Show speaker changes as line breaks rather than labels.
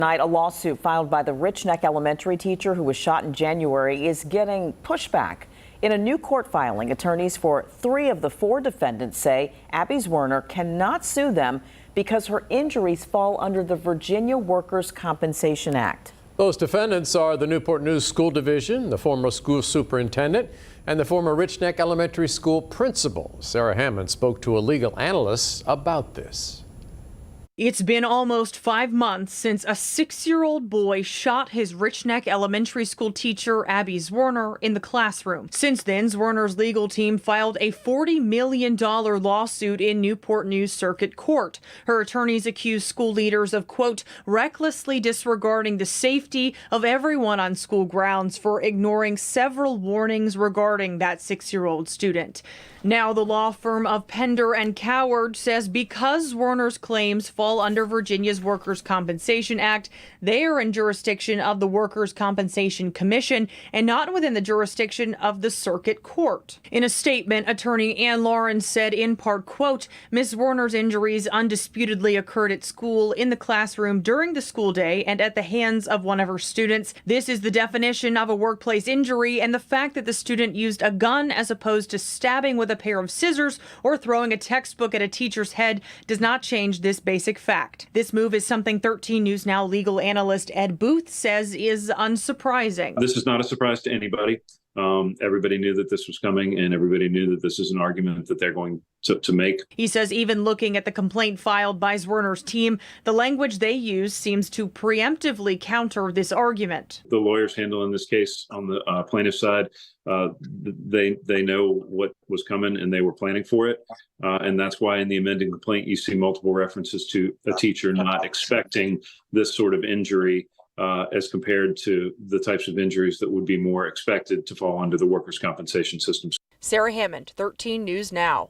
Tonight, a lawsuit filed by the Richneck elementary teacher who was shot in January is getting pushback. In a new court filing, attorneys for 3 of the 4 defendants say Abby Zwerner cannot sue them because her injuries fall under the Virginia Workers' Compensation Act.
Those defendants are the Newport-News School Division, the former school superintendent, and the former Richneck Elementary School principal. Sarah Hammond spoke to a legal analyst about this.
It's been almost 5 months since a 6-year-old boy shot his Richneck Elementary School teacher, Abby Zwerner, in the classroom. Since then, Zwerner's legal team filed a $40 million lawsuit in Newport-News Circuit Court. Her attorneys accuse school leaders of, quote, recklessly disregarding the safety of everyone on school grounds for ignoring several warnings regarding that 6-year-old student. Now the law firm of Pender and Coward says because Zwerner's claims fall under Virginia's Workers' Compensation Act, they are in jurisdiction of the Workers' Compensation Commission and not within the jurisdiction of the Circuit Court. In a statement, attorney Ann Lawrence said in part, quote, Ms. Zwerner's injuries undisputedly occurred at school in the classroom during the school day and at the hands of one of her students. This is the definition of a workplace injury, and the fact that the student used a gun as opposed to stabbing with a pair of scissors or throwing a textbook at a teacher's head does not change this basic fact. This move is something 13 News Now legal analyst Ed Booth says is unsurprising.
This is not a surprise to anybody. Everybody knew that this was coming, and everybody knew that this is an argument that they're going to make. He
says even looking at the complaint filed by Zwerner's team, the language they use seems to preemptively counter this argument.
The lawyers handling this case on the plaintiff side, they know what was coming and they were planning for it. And that's why in the amending complaint, you see multiple references to a teacher not expecting this sort of injury as compared to the types of injuries that would be more expected to fall under the workers' compensation systems.
Sarah Hammond, 13 News Now.